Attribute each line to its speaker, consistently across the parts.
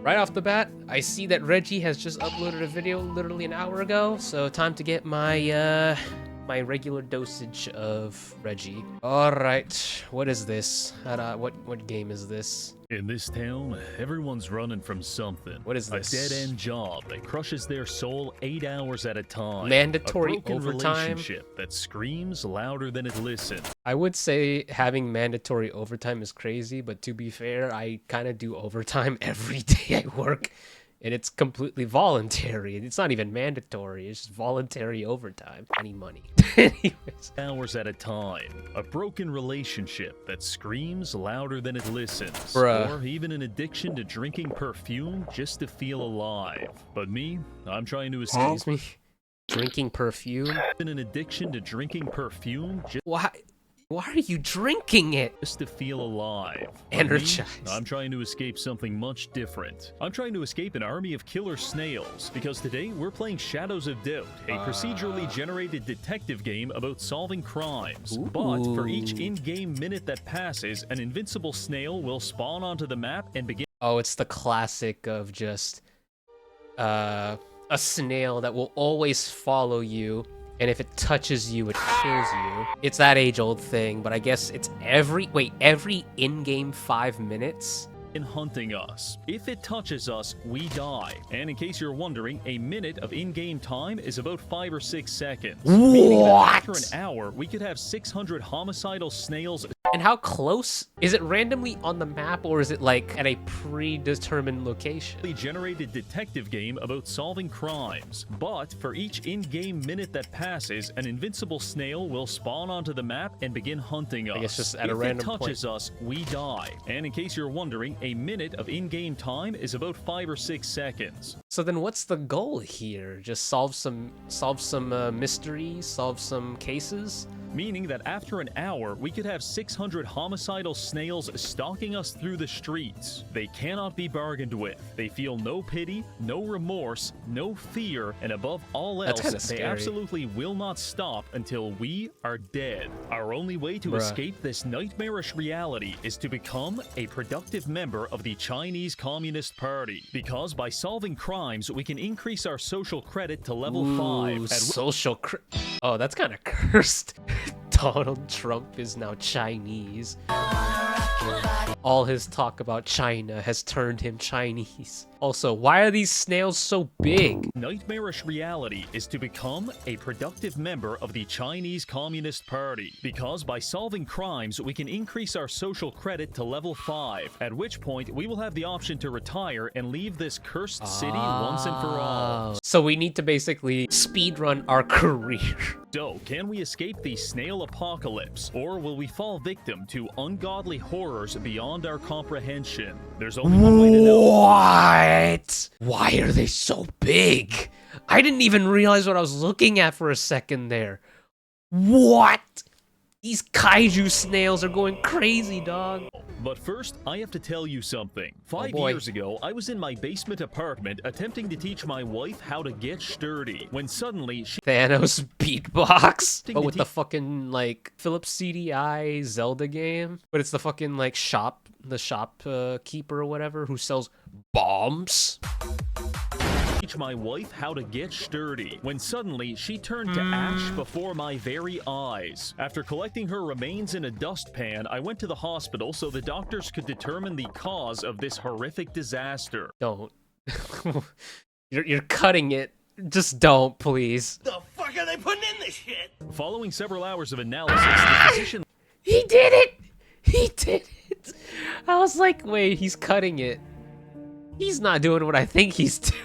Speaker 1: Right off the bat, I see that Reggie has just uploaded a video literally an hour ago, so time to get my my regular dosage of Reggie. All right, what is this? What game is this?
Speaker 2: In this town, everyone's running from something.
Speaker 1: What is this?
Speaker 2: A dead-end job that crushes their soul 8 hours at a time.
Speaker 1: Mandatory
Speaker 2: a broken
Speaker 1: overtime?
Speaker 2: relationship that screams louder than it listens.
Speaker 1: I would say having mandatory overtime is crazy, but to be fair, I kind of do overtime every day I work, and it's completely voluntary. It's not even mandatory, it's just voluntary overtime. I need money. Anyways.
Speaker 2: Hours at a time. A broken relationship that screams louder than it listens.
Speaker 1: Bruh.
Speaker 2: Or even an addiction to drinking perfume just to feel alive. But me, I'm trying to escape.
Speaker 1: Excuse me? Drinking perfume?
Speaker 2: An addiction to drinking perfume
Speaker 1: Why are you drinking it?
Speaker 2: just to feel alive.
Speaker 1: Energized.
Speaker 2: I'm trying to escape something much different. I'm trying to escape an army of killer snails, because today we're playing Shadows of Doubt, a procedurally generated detective game about solving crimes. But for each in-game minute that passes, an invincible snail will spawn onto the map and begin.
Speaker 1: Oh, it's the classic of just a snail that will always follow you, and if it touches you, it kills you. It's that age-old thing, but I guess it's every in-game 5 minutes.
Speaker 2: hunting us. If it touches us, we die. And in case you're wondering, a minute of in-game time is about 5 or 6 seconds. Meaning that after an hour, we could have 600 homicidal snails.
Speaker 1: And how close? Is it randomly on the map, or is it like at a predetermined location?
Speaker 2: Generated detective game about solving crimes. But for each in-game minute that passes, an invincible snail will spawn onto the map and begin hunting us.
Speaker 1: I guess just at a random
Speaker 2: point. If it touches
Speaker 1: point.
Speaker 2: us, we die. And in case you're wondering, a minute of in-game time is about 5 or 6 seconds.
Speaker 1: So then what's the goal here? Just solve some mysteries, solve some cases?
Speaker 2: Meaning that after an hour, we could have 600 homicidal snails stalking us through the streets. They cannot be bargained with. They feel no pity, no remorse, no fear, and above all else, they absolutely will not stop until we are dead. Our only way to escape this nightmarish reality is to become a productive member of the Chinese Communist Party. Because by solving crimes, we can increase our social credit to level 5.
Speaker 1: Oh, that's kind of cursed. Donald Trump is now Chinese. All his talk about China has turned him Chinese. Also, why are these snails so big?
Speaker 2: Nightmarish reality is to become a productive member of the Chinese Communist Party. Because by solving crimes, we can increase our social credit to level 5, at which point we will have the option to retire and leave this cursed city once and for all.
Speaker 1: So we need to basically speedrun our career.
Speaker 2: So, can we escape the snail apocalypse, or will we fall victim to ungodly horrors beyond our comprehension? There's only one way to know.
Speaker 1: What? Why are they so big? I didn't even realize what I was looking at for a second there. What? These kaiju snails are going crazy, dog.
Speaker 2: But first, I have to tell you something. 5 years ago, I was in my basement apartment attempting to teach my wife how to get sturdy, when suddenly she—
Speaker 1: Thanos beatbox? Oh, with the fucking, like, Philips CDI Zelda game? But it's the fucking, like, shopkeeper or whatever who sells bombs?
Speaker 2: teach my wife how to get sturdy, when suddenly she turned to ash before my very eyes. After collecting her remains in a dustpan, I went to the hospital so the doctors could determine the cause of this horrific disaster.
Speaker 1: Don't. You're cutting it. Just don't, please.
Speaker 3: The fuck are they putting in this shit?
Speaker 2: Following several hours of analysis, the physician—
Speaker 1: He did it! He did it! I was like, wait, he's cutting it. He's not doing what I think he's doing.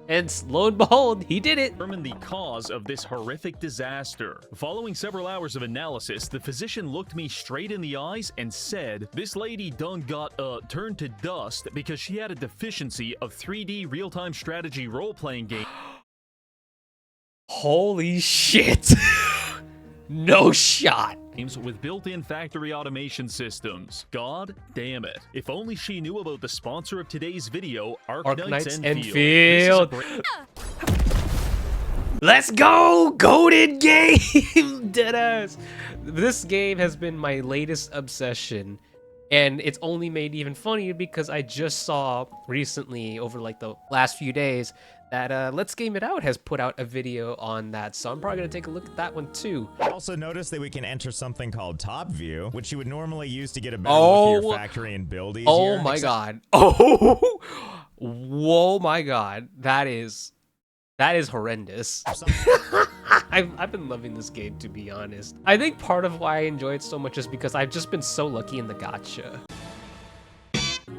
Speaker 1: And lo and behold, he did it.
Speaker 2: Determine the cause of this horrific disaster. Following several hours of analysis, the physician looked me straight in the eyes and said, "This lady done got turned to dust because she had a deficiency of 3D real-time strategy role-playing game."
Speaker 1: Holy shit. No shot.
Speaker 2: With built-in factory automation systems. God damn it. If only she knew about the sponsor of today's video, Arknights
Speaker 1: Enfield. Let's go! Goated game! Deadass. This game has been my latest obsession. And it's only made even funnier because I just saw recently, over like the last few days, that Let's Game It Out has put out a video on that. So I'm probably gonna take a look at that one too.
Speaker 4: Also notice that we can enter something called Top View, which you would normally use to get a better look at your factory and build easier.
Speaker 1: Oh my god. Oh, whoa my god. That is horrendous. I've been loving this game, to be honest. I think part of why I enjoy it so much is because I've just been so lucky in the gacha.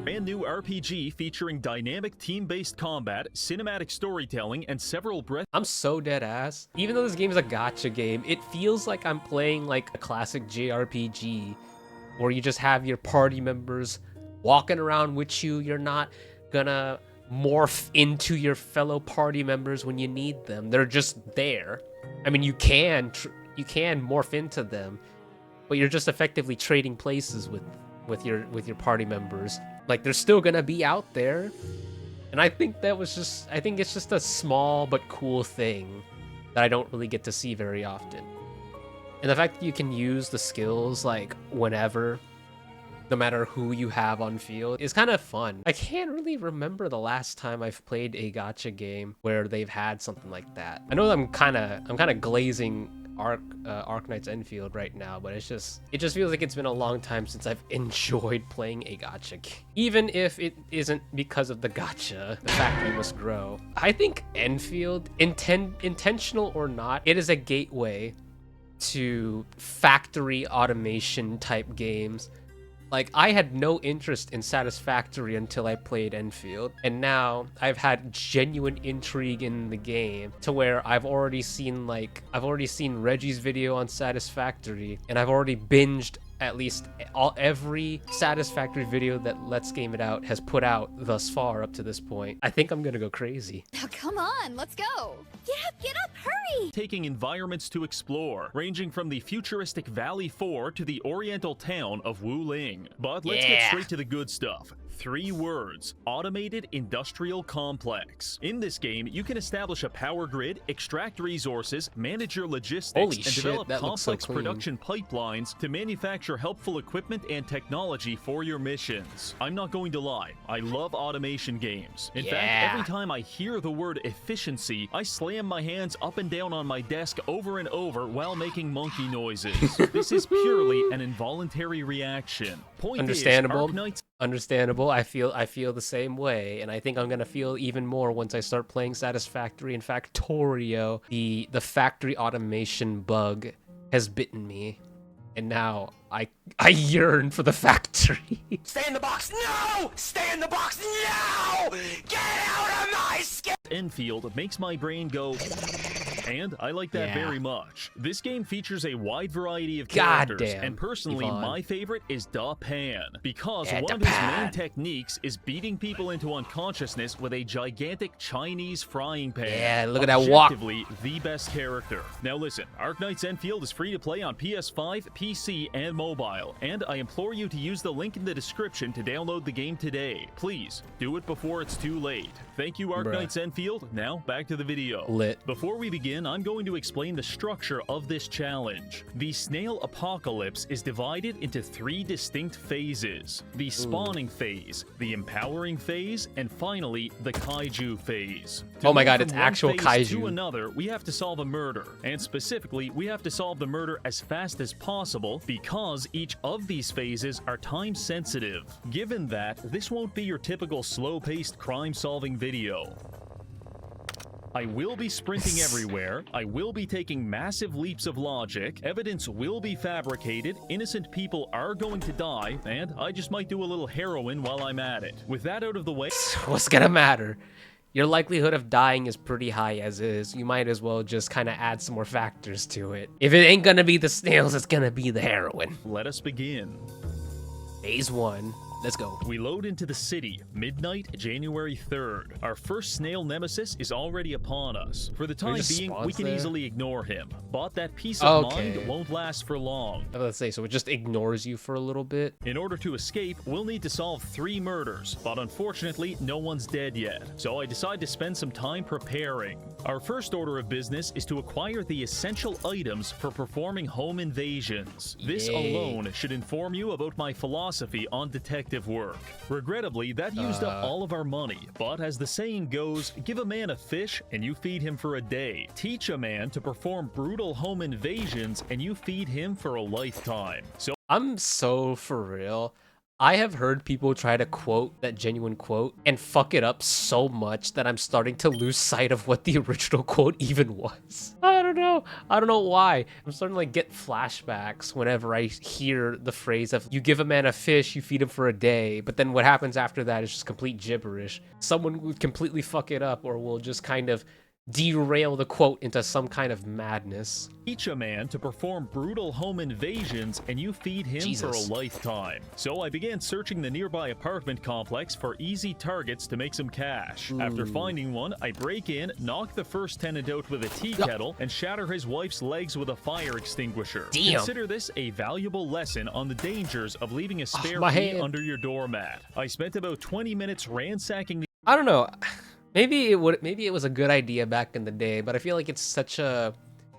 Speaker 2: Brand new RPG featuring dynamic team-based combat, cinematic storytelling, and several
Speaker 1: I'm so dead ass. Even though this game is a gacha game, it feels like I'm playing like a classic JRPG where you just have your party members walking around with you. You're not gonna morph into your fellow party members when you need them. They're just there. I mean, you can morph into them, but you're just effectively trading places with your party members. Like, they're still gonna be out there, and I think it's just a small but cool thing that I don't really get to see very often. And the fact that you can use the skills like whenever, no matter who you have on field, is kind of fun. I can't really remember the last time I've played a gacha game where they've had something like that. I know I'm kind of glazing Arknight's Enfield right now, but it just feels like it's been a long time since I've enjoyed playing a gacha game. Even if it isn't because of the gacha, the factory must grow. I think Enfield, intentional or not, it is a gateway to factory automation type games. Like, I had no interest in Satisfactory until I played Enfield, and now I've had genuine intrigue in the game to where I've already seen Reggie's video on Satisfactory, and I've already binged at least every Satisfactory video that Let's Game It Out has put out thus far up to this point. I think I'm gonna go crazy.
Speaker 5: Now come on, let's go. Get up, hurry!
Speaker 2: taking environments to explore, ranging from the futuristic Valley 4 to the oriental town of Wuling. But let's get straight to the good stuff. 3 words: automated industrial complex. In this game, you can establish a power grid, extract resources, manage your logistics, and develop complex production pipelines to manufacture helpful equipment and technology for your missions. I'm not going to lie, I love automation games. In fact, every time I hear the word efficiency, I slam my hands up and down on my desk over and over while making monkey noises. This is purely an involuntary reaction.
Speaker 1: Understandable. I feel the same way, and I think I'm gonna feel even more once I start playing Satisfactory and Factorio. The factory automation bug has bitten me, and now I yearn for the factory.
Speaker 3: Stay in the box! No! Stay in the box! No! Get out of my skin!
Speaker 2: Enfield makes my brain go, and I like that very much. This game features a wide variety of characters, and personally, my favorite is Da Pan, because one of his main techniques is beating people into unconsciousness with a gigantic Chinese frying pan.
Speaker 1: Yeah, look at that walk.
Speaker 2: Objectively, the best character. Now listen, Arknight's Enfield is free to play on PS5, PC, and mobile, and I implore you to use the link in the description to download the game today. Please, do it before it's too late. Thank you, Arknight's Enfield. Now, back to the video.
Speaker 1: Lit.
Speaker 2: Before we begin, I'm going to explain the structure of this challenge. The Snail Apocalypse is divided into 3 distinct phases: the spawning phase, the empowering phase, and finally, the kaiju phase.
Speaker 1: Oh my god, it's actual kaiju.
Speaker 2: To another, we have to solve a murder, and specifically, we have to solve the murder as fast as possible because each of these phases are time sensitive. Given that, this won't be your typical slow-paced crime-solving video. I will be sprinting everywhere, I will be taking massive leaps of logic, evidence will be fabricated, innocent people are going to die, and I just might do a little heroin while I'm at it. With that out of the way...
Speaker 1: What's gonna matter? Your likelihood of dying is pretty high as is. You might as well just kind of add some more factors to it. If it ain't gonna be the snails, it's gonna be the heroin.
Speaker 2: Let us begin.
Speaker 1: Phase 1. Let's go.
Speaker 2: We load into the city, midnight, January 3rd. Our first snail nemesis is already upon us. For the time being, we can easily ignore him, but that peace of mind won't last for long.
Speaker 1: Let's say, so it just ignores you for a little bit.
Speaker 2: In order to escape, we'll need to solve 3 murders, but unfortunately, no one's dead yet. So I decide to spend some time preparing. Our first order of business is to acquire the essential items for performing home invasions. This alone should inform you about my philosophy on detective work. Regrettably, that used up all of our money, but as the saying goes, give a man a fish and you feed him for a day. Teach a man to perform brutal home invasions and you feed him for a lifetime. So
Speaker 1: I'm so for real. I have heard people try to quote that genuine quote and fuck it up so much that I'm starting to lose sight of what the original quote even was. I don't know. I don't know why. I'm starting to like get flashbacks whenever I hear the phrase of you give a man a fish, you feed him for a day. But then what happens after that is just complete gibberish. Someone would completely fuck it up or will just kind of derail the quote into some kind of madness.
Speaker 2: Teach a man to perform brutal home invasions and you feed him for a lifetime. So I began searching the nearby apartment complex for easy targets to make some cash. After finding one, I break in, knock the first tenant out with a tea kettle, and shatter his wife's legs with a fire extinguisher.
Speaker 1: Damn.
Speaker 2: Consider this a valuable lesson on the dangers of leaving a spare key under your doormat. I spent about 20 minutes ransacking the—
Speaker 1: I don't know. Maybe it was a good idea back in the day, but I feel like it's such a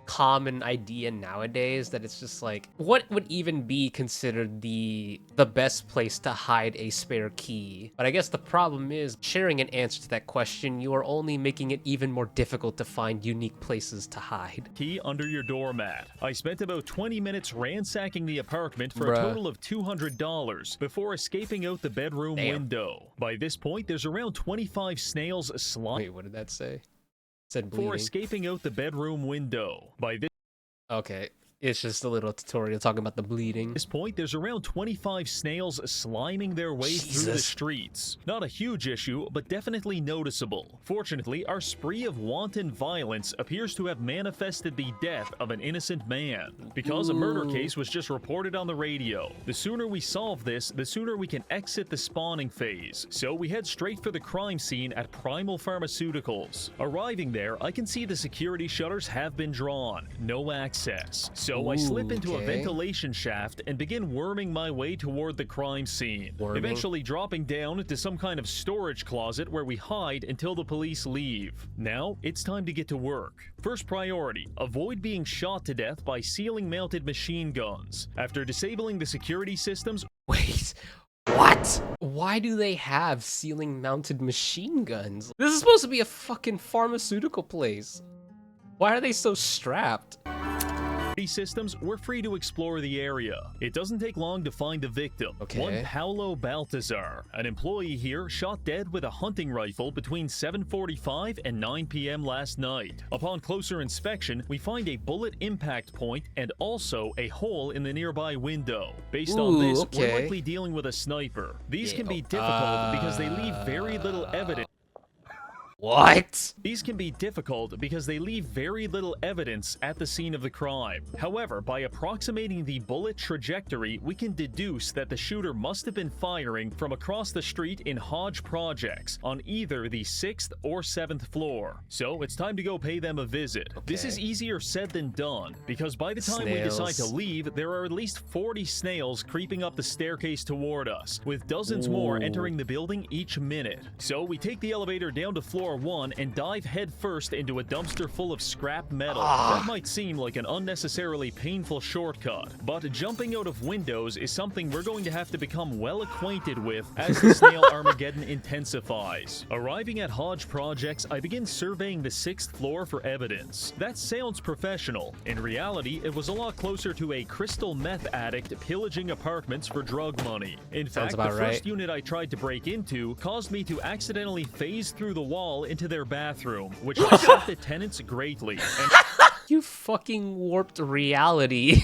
Speaker 1: common idea nowadays that it's just like, what would even be considered the best place to hide a spare key? But I guess the problem is, sharing an answer to that question, you are only making it even more difficult to find unique places to hide.
Speaker 2: Key under your doormat. I spent about 20 minutes ransacking the apartment for a total of $200 before escaping out the bedroom window. By this point, there's around 25 snails slime.
Speaker 1: Wait, what did that say? Said bleeding.
Speaker 2: For escaping out the bedroom window. By this—
Speaker 1: okay, it's just a little tutorial talking about the bleeding.
Speaker 2: At this point, there's around 25 snails sliming their way through the streets. Not a huge issue, but definitely noticeable. Fortunately, our spree of wanton violence appears to have manifested the death of an innocent man, because a murder case was just reported on the radio. The sooner we solve this, the sooner we can exit the spawning phase. So we head straight for the crime scene at Primal Pharmaceuticals. Arriving there, I can see the security shutters have been drawn. No access. So I slip into a ventilation shaft and begin worming my way toward the crime scene, eventually dropping down into some kind of storage closet where we hide until the police leave. Now, it's time to get to work. First priority, avoid being shot to death by ceiling-mounted machine guns. After disabling the security systems—
Speaker 1: Wait, what? Why do they have ceiling-mounted machine guns? This is supposed to be a fucking pharmaceutical place. Why are they so strapped?
Speaker 2: systems, we're free to explore the area. It doesn't take long to find the victim. One Paulo Baltazar, an employee here, shot dead with a hunting rifle between 7:45 and 9 p.m. last night. Upon closer inspection, we find a bullet impact point and also a hole in the nearby window. Based on this, we're likely dealing with a sniper. These can be difficult because they leave very little evidence.
Speaker 1: What?
Speaker 2: These can be difficult because they leave very little evidence at the scene of the crime. However, by approximating the bullet trajectory, we can deduce that the shooter must have been firing from across the street in Hodge Projects on either the 6th or 7th floor. So it's time to go pay them a visit. This is easier said than done, because by the time we decide to leave, there are at least 40 snails creeping up the staircase toward us, with dozens more entering the building each minute. So we take the elevator down to floor 1 and dive headfirst into a dumpster full of scrap metal. That might seem like an unnecessarily painful shortcut, but jumping out of windows is something we're going to have to become well acquainted with as the Snail Armageddon intensifies. Arriving at Hodge Projects, I begin surveying the 6th floor for evidence. That sounds professional. In reality, it was a lot closer to a crystal meth addict pillaging apartments for drug money. In fact, the first unit I tried to break into caused me to accidentally phase through the wall into their bathroom, which upset the tenants greatly.
Speaker 1: You fucking warped reality.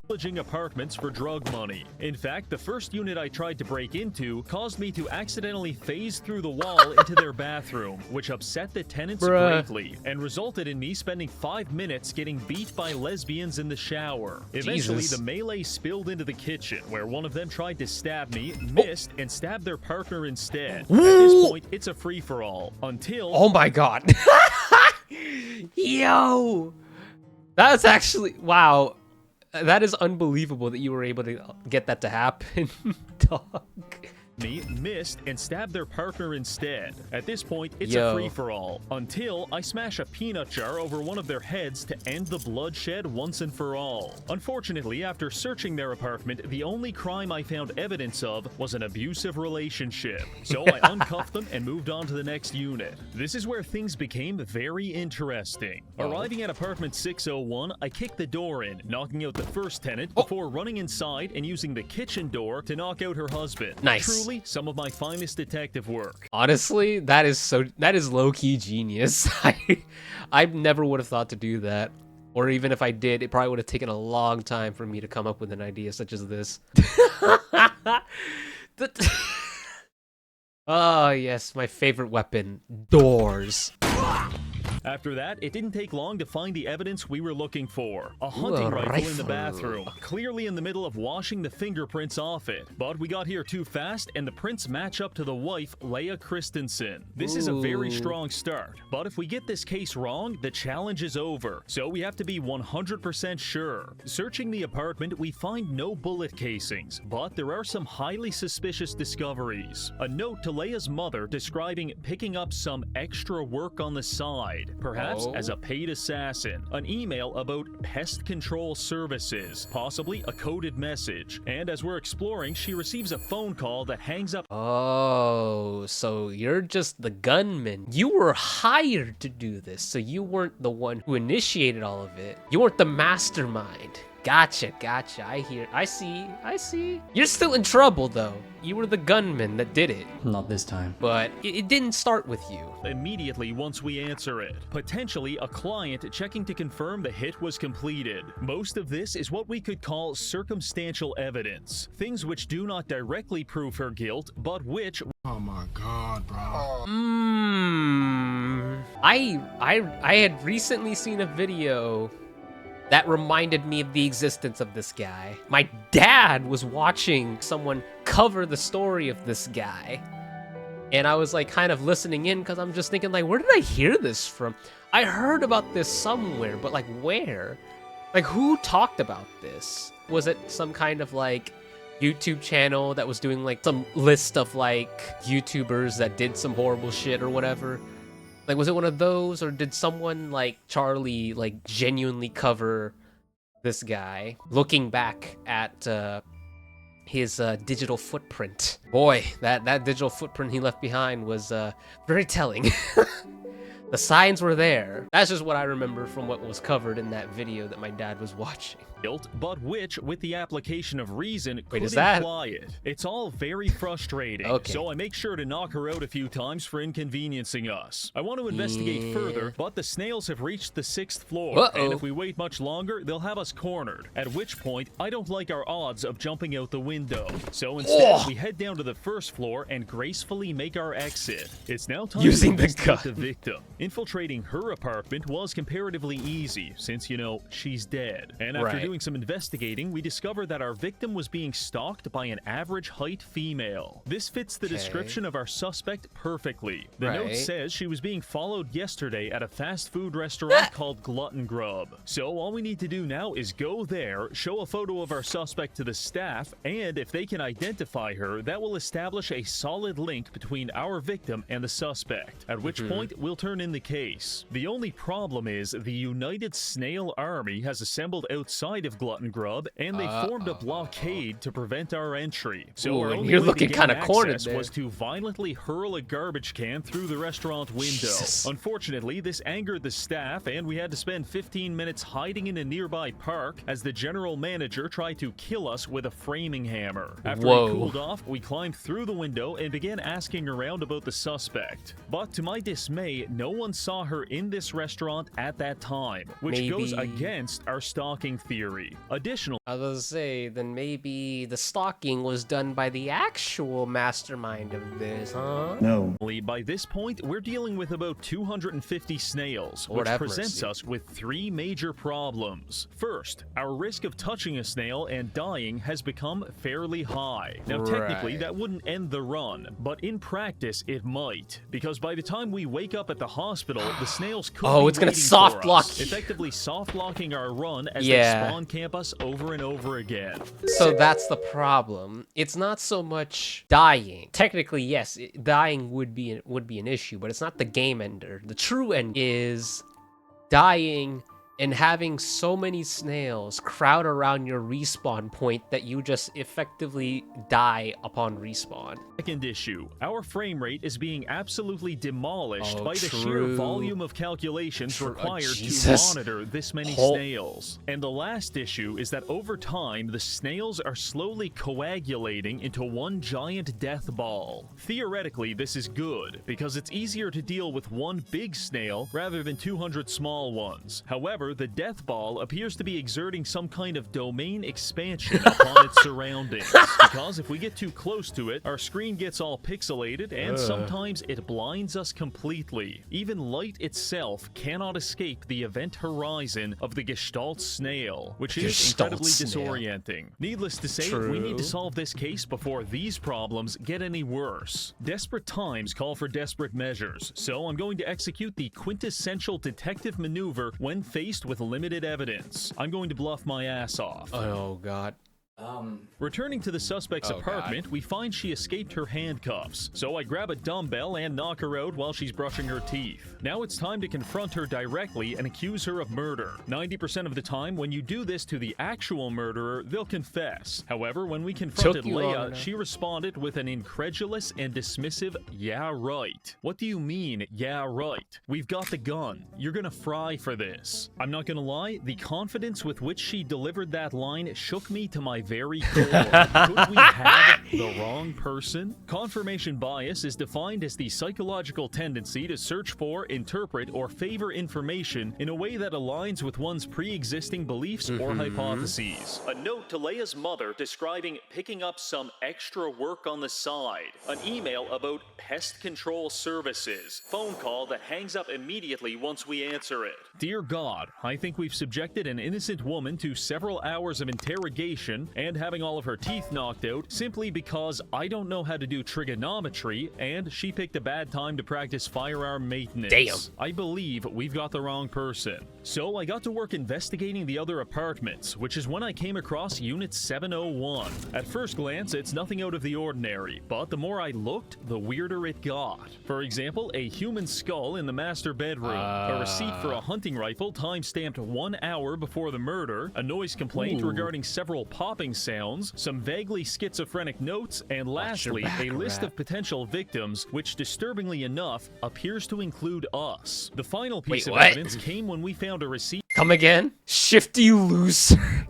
Speaker 2: pillaging apartments for drug money. In fact, the first unit I tried to break into caused me to accidentally phase through the wall into their bathroom, which upset the tenants greatly and resulted in me spending 5 minutes getting beat by lesbians in the shower. Eventually, the melee spilled into the kitchen, where one of them tried to stab me, missed, and stabbed their partner instead. At this point, it's a free-for-all until...
Speaker 1: Oh my god. Yo! That's actually... Wow. That is unbelievable that you were able to get that to happen, dog.
Speaker 2: Me, missed, and stabbed their partner instead. At this point, it's a free-for-all, until I smash a peanut jar over one of their heads to end the bloodshed once and for all. Unfortunately, after searching their apartment, the only crime I found evidence of was an abusive relationship. So I uncuffed them and moved on to the next unit. This is where things became very interesting. Arriving at apartment 601, I kicked the door in, knocking out the first tenant before running inside and using the kitchen door to knock out her husband.
Speaker 1: Nice.
Speaker 2: Truly some of my finest detective work.
Speaker 1: Honestly, that is low-key genius. I never would have thought to do that. Or even if I did, it probably would have taken a long time for me to come up with an idea such as this. Oh, yes, my favorite weapon, doors.
Speaker 2: After that, it didn't take long to find the evidence we were looking for. A hunting rifle in the bathroom, clearly in the middle of washing the fingerprints off it. But we got here too fast, and the prints match up to the wife, Leah Christensen. This is a very strong start, but if we get this case wrong, the challenge is over. So we have to be 100% sure. Searching the apartment, we find no bullet casings, but there are some highly suspicious discoveries. A note to Leah's mother describing picking up some extra work on the side. Perhaps as a paid assassin, an email about pest control services, possibly a coded message, and as we're exploring, she receives a phone call that hangs up.
Speaker 1: Oh, so you're just the gunman. You were hired to do this, so you weren't the one who initiated all of it. You weren't the mastermind. Gotcha. I see. You're still in trouble, though. You were the gunman that did it.
Speaker 6: Not this time.
Speaker 1: But it didn't start with you.
Speaker 2: Immediately once we answer it. Potentially a client checking to confirm the hit was completed. Most of this is what we could call circumstantial evidence. Things which do not directly prove her guilt, but which...
Speaker 7: Oh my god, bro.
Speaker 1: I had recently seen a video that reminded me of the existence of this guy. My dad was watching someone cover the story of this guy. And I was like kind of listening in because I'm just thinking like, where did I hear this from? I heard about this somewhere, but like where? Like who talked about this? Was it some kind of like YouTube channel that was doing like some list of like YouTubers that did some horrible shit or whatever? Like, was it one of those, or did someone like Charlie like genuinely cover this guy? Looking back at his digital footprint, boy, that digital footprint he left behind was very telling. The signs were there. That's just what I remember from what was covered in that video that my dad was watching.
Speaker 2: Guilt, but which, with the application of reason, could
Speaker 1: is that...
Speaker 2: imply it. It's all very frustrating, so I make sure to knock her out a few times for inconveniencing us. I want to investigate further, but the Snails have reached the 6th floor, and if we wait much longer, they'll have us cornered, at which point, I don't like our odds of jumping out the window. So instead, we head down to the 1st floor and gracefully make our exit. It's now time to investigate the victim. Infiltrating her apartment was comparatively easy, since, you know, she's dead. And after doing some investigating, we discovered that our victim was being stalked by an average height female. This fits the description of our suspect perfectly. The note says she was being followed yesterday at a fast food restaurant called Glutton Grub. So all we need to do now is go there, show a photo of our suspect to the staff, and if they can identify her, that will establish a solid link between our victim and the suspect, at which point we'll turn in the case. The only problem is the United Snail Army has assembled outside of Glutton Grub, and they formed a blockade to prevent our entry. So our only way to gain access was to violently hurl a garbage can through the restaurant window. Unfortunately, this angered the staff, and we had to spend 15 minutes hiding in a nearby park as the general manager tried to kill us with a framing hammer. After he cooled off, we climbed through the window and began asking around about the suspect. But to my dismay, no one saw her in this restaurant at that time, which goes against our stalking theory. Additionally,
Speaker 1: I was gonna say, then maybe the stalking was done by the actual mastermind of this, huh?
Speaker 6: No.
Speaker 2: by this point, we're dealing with about 250 snails, which presents us with 3 major problems. First, our risk of touching a snail and dying has become fairly high. Now, technically, that wouldn't end the run, but in practice, it might, because by the time we wake up at the hospital, the snails could be
Speaker 1: it's gonna
Speaker 2: waiting
Speaker 1: soft
Speaker 2: for
Speaker 1: lock
Speaker 2: us,
Speaker 1: you.
Speaker 2: effectively soft locking our run as they spawn camp us over and over again.
Speaker 1: So that's the problem. It's not so much dying. Technically, yes, dying would be an issue, but it's not the game ender. The true end is dying and having so many snails crowd around your respawn point that you just effectively die upon respawn.
Speaker 2: Second issue, our frame rate is being absolutely demolished by the sheer volume of calculations required to monitor this many snails. And the last issue is that over time, the snails are slowly coagulating into one giant death ball. Theoretically, this is good, because it's easier to deal with one big snail rather than 200 small ones. However, the death ball appears to be exerting some kind of domain expansion upon its surroundings, because if we get too close to it, our screen gets all pixelated, and sometimes it blinds us completely. Even light itself cannot escape the event horizon of the Gestalt snail, which is incredibly disorienting. Needless to say, we need to solve this case before these problems get any worse. Desperate times call for desperate measures, so I'm going to execute the quintessential detective maneuver when faced with limited evidence. I'm going to bluff my ass off.
Speaker 1: Oh god.
Speaker 2: Returning to the suspect's apartment, we find she escaped her handcuffs, so I grab a dumbbell and knock her out while she's brushing her teeth. Now it's time to confront her directly and accuse her of murder. 90% of the time, when you do this to the actual murderer, they'll confess. However, when we confronted Leia, she responded with an incredulous and dismissive, "Yeah, right." What do you mean, yeah, right? We've got the gun. You're gonna fry for this. I'm not gonna lie, the confidence with which she delivered that line shook me to my very core. Could we have the wrong person? Confirmation bias is defined as the psychological tendency to search for, interpret, or favor information in a way that aligns with one's pre-existing beliefs or hypotheses. A note to Leia's mother describing picking up some extra work on the side. An email about pest control services. Phone call that hangs up immediately once we answer it. Dear God, I think we've subjected an innocent woman to several hours of interrogation and having all of her teeth knocked out simply because I don't know how to do trigonometry and she picked a bad time to practice firearm maintenance.
Speaker 1: Damn.
Speaker 2: I believe we've got the wrong person. So I got to work investigating the other apartments, which is when I came across Unit 701. At first glance, it's nothing out of the ordinary, but the more I looked, the weirder it got. For example, a human skull in the master bedroom, a receipt for a hunting rifle time-stamped 1 hour before the murder, a noise complaint regarding several popping sounds, some vaguely schizophrenic notes, and lastly, a list of potential victims, which disturbingly enough appears to include us. The final piece of evidence came when we found a receipt.
Speaker 1: Come again? Shifty loser.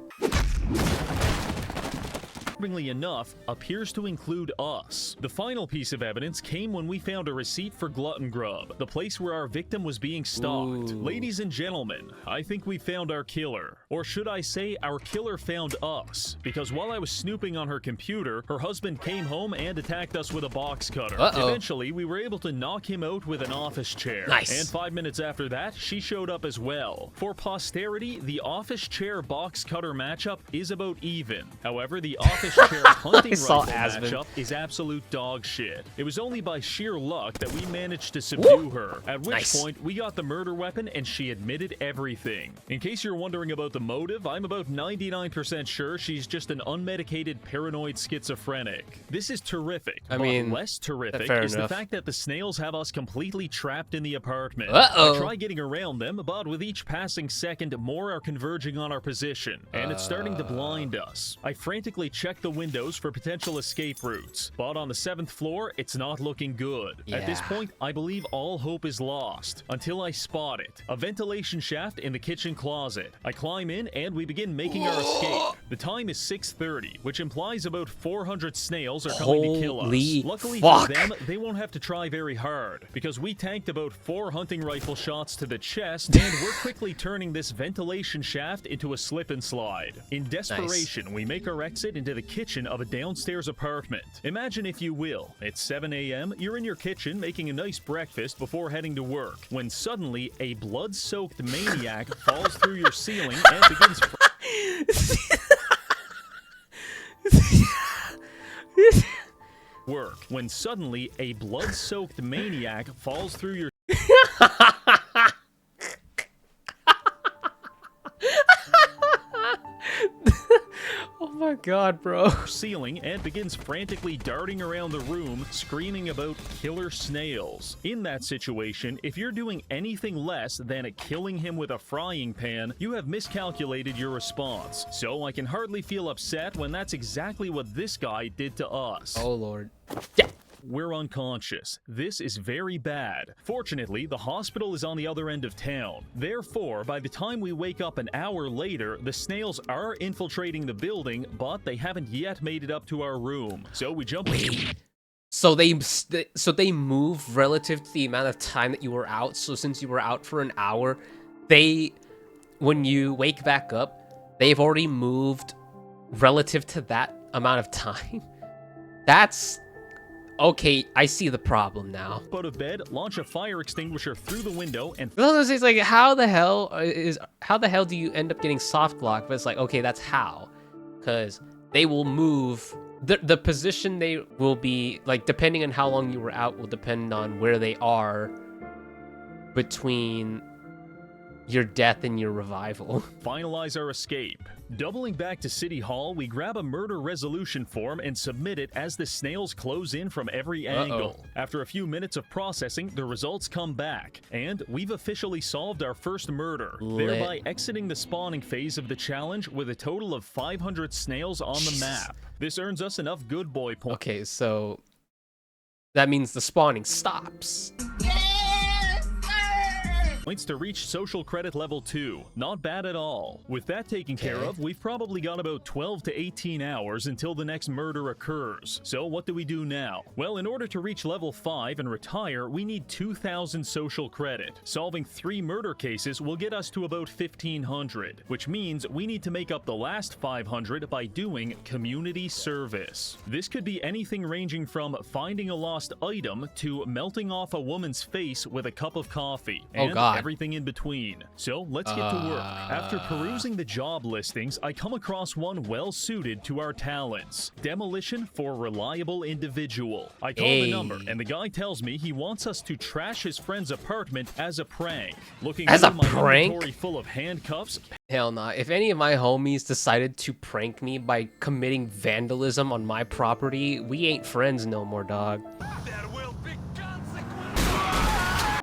Speaker 2: Disturbingly enough, appears to include us. The final piece of evidence came when we found a receipt for Glutton Grub, the place where our victim was being stalked. Ladies and gentlemen, I think we found our killer. Or should I say, our killer found us, because while I was snooping on her computer, her husband came home and attacked us with a box cutter. Eventually, we were able to knock him out with an office chair.
Speaker 1: Nice.
Speaker 2: And 5 minutes after that, she showed up as well. For posterity, the office chair box cutter matchup is about even. However, the office chair hunting rifle matchup is absolute dog shit. It was only by sheer luck that we managed to subdue her, at which point we got the murder weapon and she admitted everything. In case you're wondering about the motive, I'm about 99% sure she's just an unmedicated paranoid schizophrenic. This is terrific, but less terrific is the fact that the snails have us completely trapped in the apartment. I try getting around them, but with each passing second, more are converging on our position, and it's starting to blind us. I frantically check check the windows for potential escape routes. But on the 7th floor, it's not looking good. At this
Speaker 1: Yeah.
Speaker 2: point, I believe all hope is lost, until I spot it. A ventilation shaft in the kitchen closet. I climb in and we begin making our escape. The time is 6:30, which implies about 400 snails are coming to kill us.
Speaker 1: Holy
Speaker 2: Luckily
Speaker 1: fuck.
Speaker 2: for them, they won't have to try very hard, because we tanked about 4 hunting rifle shots to the chest, and we're quickly turning this ventilation shaft into a slip and slide. In desperation, we make our exit into the kitchen of a downstairs apartment. Imagine, if you will, it's 7 a.m., you're in your kitchen making a nice breakfast before heading to work, when suddenly a blood-soaked maniac falls through your ceiling and begins work. When suddenly a blood-soaked maniac falls through your
Speaker 1: Oh my god, bro.
Speaker 2: ceiling and begins frantically darting around the room, screaming about killer snails. In that situation, if you're doing anything less than killing him with a frying pan, you have miscalculated your response. So I can hardly feel upset when that's exactly what this guy did to us.
Speaker 1: Oh lord.
Speaker 2: We're unconscious. This is very bad. Fortunately, the hospital is on the other end of town. Therefore, by the time we wake up an hour later, the snails are infiltrating the building, but they haven't yet made it up to our room. So we jump.
Speaker 1: So they move relative to the amount of time that you were out. So since you were out for an hour, when you wake back up, they've already moved relative to that amount of time. That's okay. I see the problem now.
Speaker 2: Out of bed, launch a fire extinguisher through the window, and
Speaker 1: It's like, how the hell do you end up getting soft lock? But it's like, okay, that's how, because they will move. The position they will be, like, depending on how long you were out, will depend on where they are between your death and your revival.
Speaker 2: finalize our escape. Doubling back to City Hall, we grab a murder resolution form and submit it as the snails close in from every angle. After a few minutes of processing, the results come back, and we've officially solved our first murder, thereby exiting the spawning phase of the challenge with a total of 500 snails on the map. This earns us enough good boy points.
Speaker 1: Okay, so that means the spawning stops.
Speaker 2: To reach social credit level 2. Not bad at all. With that taken care of, we've probably got about 12 to 18 hours until the next murder occurs. So what do we do now? Well, in order to reach level 5 and retire, we need 2,000 social credit. Solving 3 murder cases will get us to about 1,500, which means we need to make up the last 500 by doing community service. This could be anything ranging from finding a lost item to melting off a woman's face with a cup of coffee.
Speaker 1: Oh god.
Speaker 2: Everything in between. So let's get to work. After perusing the job listings, I come across one well suited to our talents. Demolition for reliable individual. I call the number, and the guy tells me he wants us to trash his friend's apartment as a prank. Looking
Speaker 1: as a
Speaker 2: through my
Speaker 1: prank?
Speaker 2: inventory full of handcuffs.
Speaker 1: Hell nah. If any of my homies decided to prank me by committing vandalism on my property, we ain't friends no more, dog.
Speaker 3: There will be consequences.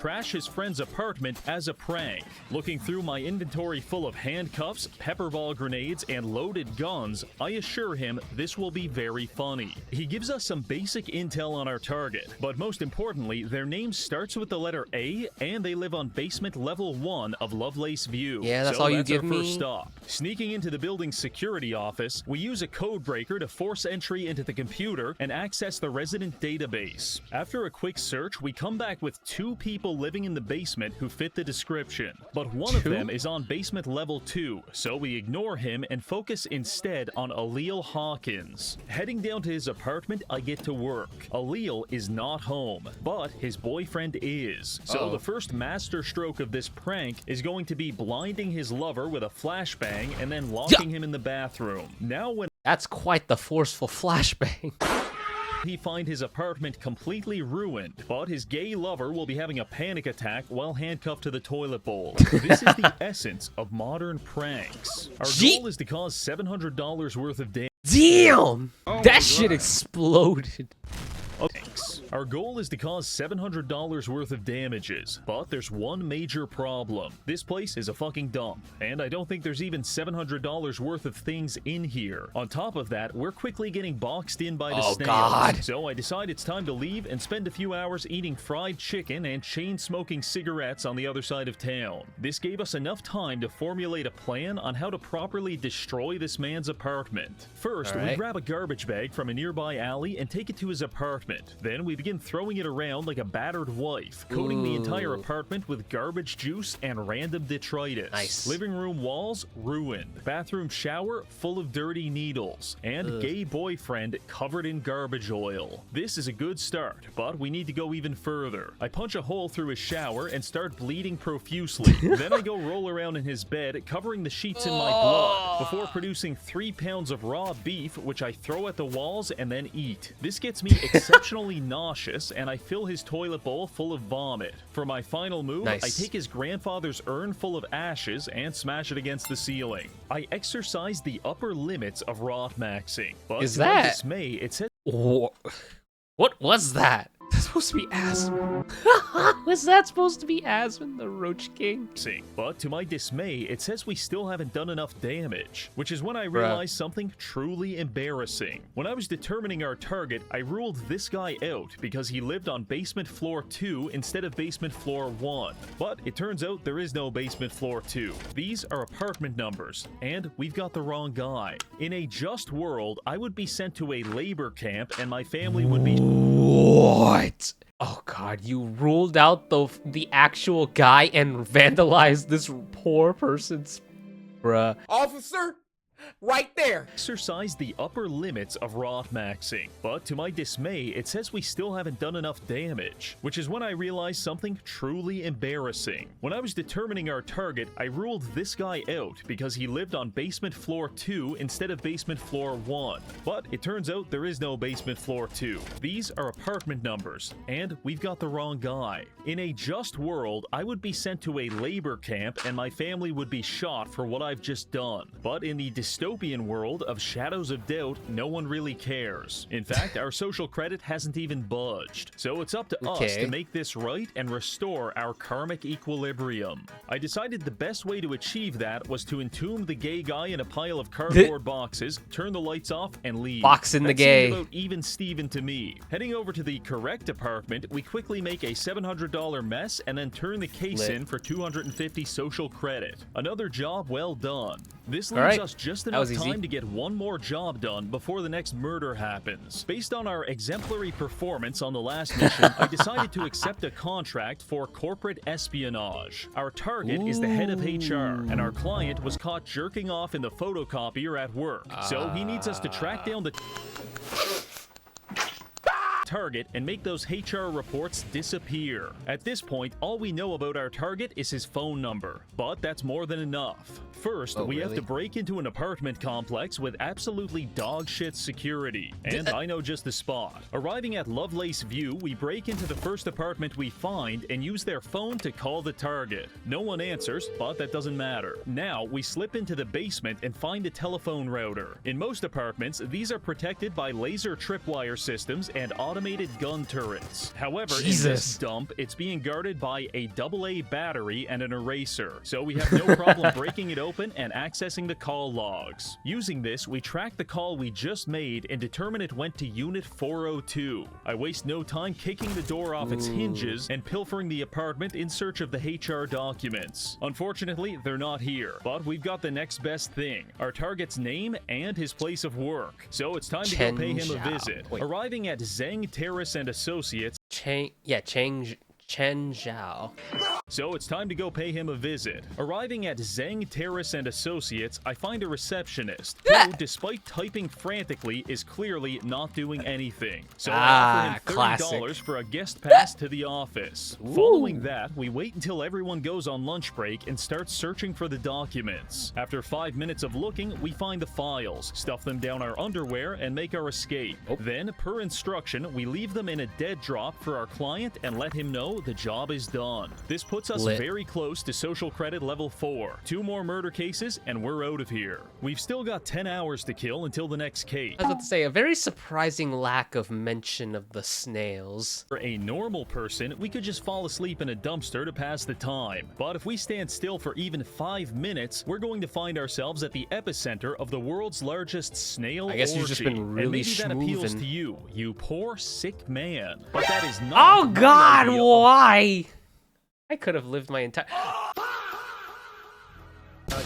Speaker 2: Trash his friend's apartment as a prank. Looking through my inventory full of handcuffs, pepper ball grenades, and loaded guns, I assure him this will be very funny. He gives us some basic intel on our target, but most importantly, their name starts with the letter A, and they live on basement level 1 of Lovelace View.
Speaker 1: Yeah, that's
Speaker 2: so
Speaker 1: all you
Speaker 2: that's
Speaker 1: give
Speaker 2: our
Speaker 1: me?
Speaker 2: first stop. Sneaking into the building's security office, we use a code breaker to force entry into the computer and access the resident database. After a quick search, we come back with 2 people living in the basement who fit the description, but one of them is on basement level 2, so we ignore him and focus instead on Aaliyah Hawkins. Heading down to his apartment, I get to work. Aaliyah is not home, but his boyfriend is. So the first master stroke of this prank is going to be blinding his lover with a flashbang and then locking him in the bathroom. Now when
Speaker 1: That's quite the forceful flashbang.
Speaker 2: he find his apartment completely ruined, but his gay lover will be having a panic attack while handcuffed to the toilet bowl. This is the essence of modern pranks. Our goal is to cause $700 worth of damage.
Speaker 1: Damn! That shit exploded.
Speaker 2: Our goal is to cause $700 worth of damages, but there's one major problem. This place is a fucking dump, and I don't think there's even $700 worth of things in here. On top of that, we're quickly getting boxed in by the snails.
Speaker 1: God.
Speaker 2: So I decide it's time to leave and spend a few hours eating fried chicken and chain-smoking cigarettes on the other side of town. This gave us enough time to formulate a plan on how to properly destroy this man's apartment. First, we grab a garbage bag from a nearby alley and take it to his apartment. Then we begin throwing it around like a battered wife, coating the entire apartment with garbage juice and random detritus.
Speaker 1: Nice.
Speaker 2: Living room walls, ruined. Bathroom shower, full of dirty needles. And gay boyfriend covered in garbage oil. This is a good start, but we need to go even further. I punch a hole through his shower and start bleeding profusely. Then I go roll around in his bed, covering the sheets in my blood, before producing 3 pounds of raw beef, which I throw at the walls and then eat. This gets me exceptionally nauseous, and I fill his toilet bowl full of vomit. For my final move, I take his grandfather's urn full of ashes and smash it against the ceiling. I exercise the upper limits of rot maxing, but to my dismay, it says...
Speaker 1: What was that? That's supposed to be Aspen. Was that supposed to be Aspen, the Roach King?
Speaker 2: But to my dismay, it says we still haven't done enough damage, which is when I realized something truly embarrassing. When I was determining our target, I ruled this guy out because he lived on basement floor 2 instead of basement floor 1. But it turns out there is no basement floor 2. These are apartment numbers, and we've got the wrong guy. In a just world, I would be sent to a labor camp and my family would be...
Speaker 1: What? Oh god, you ruled out the actual guy and vandalized this poor person's... Bruh.
Speaker 3: Officer, right there.
Speaker 2: Exercise the upper limits of rot maxing, but to my dismay, it says we still haven't done enough damage, which is when I realized something truly embarrassing. When I was determining our target, I ruled this guy out because he lived on basement floor 2 instead of basement floor 1. But it turns out there is no basement floor 2. These are apartment numbers, and we've got the wrong guy. In a just world, I would be sent to a labor camp and my family would be shot for what I've just done. But in the dystopian world of Shadows of Doubt, no one really cares. In fact, our social credit hasn't even budged. So it's up to us to make this right and restore our karmic equilibrium. I decided the best way to achieve that was to entomb the gay guy in a pile of cardboard boxes, turn the lights off, and leave.
Speaker 1: Boxing the gay.
Speaker 2: About even Steven to me. Heading over to the correct apartment, we quickly make a $700 mess and then turn the case in for 250 social credit. Another job well done. This leaves us just enough time to get one more job done before the next murder happens. Based on our exemplary performance on the last mission, I decided to accept a contract for corporate espionage. Our target is the head of HR, and our client was caught jerking off in the photocopier at work. So he needs us to track down the target and make those HR reports disappear. At this point, all we know about our target is his phone number, but that's more than enough. First, we have to break into an apartment complex with absolutely dog-shit security, and I know just the spot. Arriving at Lovelace View, we break into the first apartment we find and use their phone to call the target. No one answers, but that doesn't matter. Now, we slip into the basement and find a telephone router. In most apartments, these are protected by laser tripwire systems and automated gun turrets. However, in this dump, it's being guarded by a AA battery and an eraser, so we have no problem breaking it open and accessing the call logs. Using this, we track the call we just made and determine it went to Unit 402. I waste no time kicking the door off its hinges and pilfering the apartment in search of the HR documents. Unfortunately, they're not here, but we've got the next best thing, our target's name and his place of work. So it's time to go pay him a visit. Arriving at Zhang Terrace and Associates,
Speaker 1: Chen Zhao.
Speaker 2: So it's time to go pay him a visit. Arriving at Zhang Terrace and Associates, I find a receptionist who, despite typing frantically, is clearly not doing anything. So I offer him $30 for a guest pass to the office. Following that, we wait until everyone goes on lunch break and start searching for the documents. After 5 minutes of looking, we find the files, stuff them down our underwear, and make our escape. Then, per instruction, we leave them in a dead drop for our client and let him know now, the job is done. This puts us
Speaker 1: Lit.
Speaker 2: very close to social credit level 4. 2 more murder cases, and we're out of here. We've still got 10 hours to kill until the next case.
Speaker 1: I was about to say, a very surprising lack of mention of the snails.
Speaker 2: For a normal person, we could just fall asleep in a dumpster to pass the time. But if we stand still for even 5 minutes, we're going to find ourselves at the epicenter of the world's largest snail
Speaker 1: I guess
Speaker 2: orgy.
Speaker 1: you've just been really
Speaker 2: and maybe that appeals
Speaker 1: schmoovin'.
Speaker 2: to you, you poor sick man. But that is not
Speaker 1: Oh
Speaker 2: my
Speaker 1: God,
Speaker 2: idea of
Speaker 1: why? I could have lived my entire...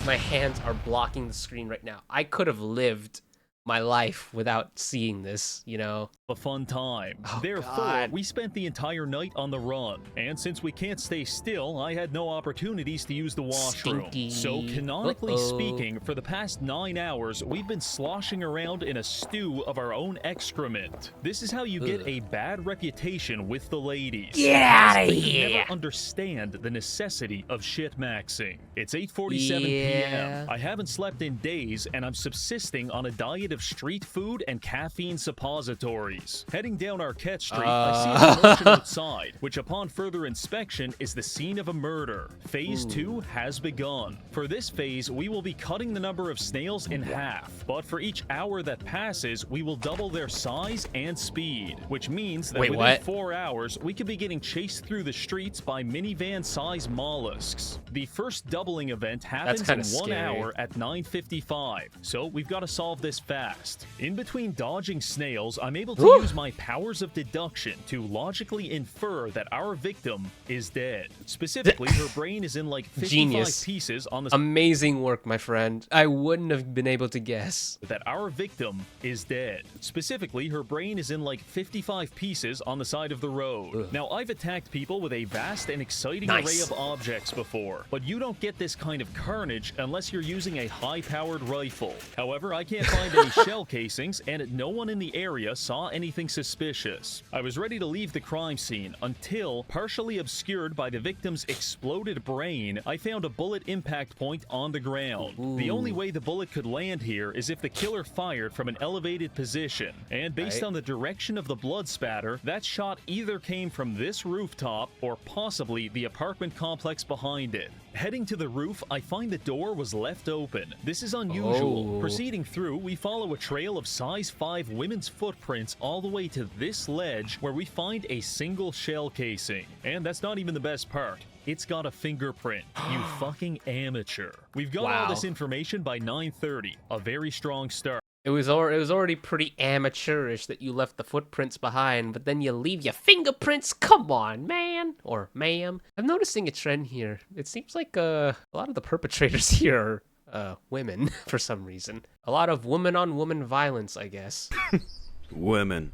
Speaker 1: My hands are blocking the screen right now. I could have lived my life without seeing this, you know?
Speaker 2: a fun time.
Speaker 1: Oh,
Speaker 2: Therefore,
Speaker 1: God.
Speaker 2: we spent the entire night on the run, and since we can't stay still, I had no opportunities to use the washroom.
Speaker 1: Stinky.
Speaker 2: So, canonically
Speaker 1: Uh-oh.
Speaker 2: speaking, for the past 9 hours, we've been sloshing around in a stew of our own excrement. This is how you get
Speaker 1: Ugh.
Speaker 2: a bad reputation with the ladies.
Speaker 1: Get outta
Speaker 2: They can
Speaker 1: here.
Speaker 2: never understand the necessity of shit-maxing. It's 8:47
Speaker 1: Yeah.
Speaker 2: p.m. I haven't slept in days, and I'm subsisting on a diet of street food and caffeine suppositories. Heading down Arquette Street, I see a commotion outside, which upon further inspection is the scene of a murder. Phase 2 has begun. For this phase, we will be cutting the number of snails in half, but for each hour that passes, we will double their size and speed, which means that
Speaker 1: Wait,
Speaker 2: within
Speaker 1: what?
Speaker 2: 4 hours, we could be getting chased through the streets by minivan-sized mollusks. The first doubling event happens in
Speaker 1: kinda
Speaker 2: 1
Speaker 1: scary.
Speaker 2: hour at 9:55, so we've got to solve this fast. In between dodging snails, I'm able to use my powers of deduction to logically infer that our victim is dead. Specifically, her brain is in like 55
Speaker 1: Genius.
Speaker 2: pieces on the
Speaker 1: Amazing work, my friend. I wouldn't have been able to guess.
Speaker 2: that our victim is dead. Specifically, her brain is in like 55 pieces on the side of the road.
Speaker 1: Ugh.
Speaker 2: Now, I've attacked people with a vast and exciting
Speaker 1: Nice.
Speaker 2: array of objects before, but you don't get this kind of carnage unless you're using a high-powered rifle. However, I can't find any shell casings, and no one in the area saw anything suspicious. I was ready to leave the crime scene until, partially obscured by the victim's exploded brain, I found a bullet impact point on the ground. The only way the bullet could land here is if the killer fired from an elevated position, and based
Speaker 1: Right.
Speaker 2: on the direction of the blood spatter, that shot either came from this rooftop or possibly the apartment complex behind it. Heading to the roof, I find the door was left open. This is unusual.
Speaker 1: Oh.
Speaker 2: Proceeding through, we follow a trail of size 5 women's footprints all the way to this ledge where we find a single shell casing. And that's not even the best part. It's got a fingerprint. You fucking amateur. We've got all
Speaker 1: Wow.
Speaker 2: this information by 9:30. A very strong start.
Speaker 1: It was already pretty amateurish that you left the footprints behind, but then you leave your fingerprints? Come on, man. Or ma'am. I'm noticing a trend here. It seems like a lot of the perpetrators here are women for some reason. A lot of woman-on-woman violence, I guess.
Speaker 6: Women.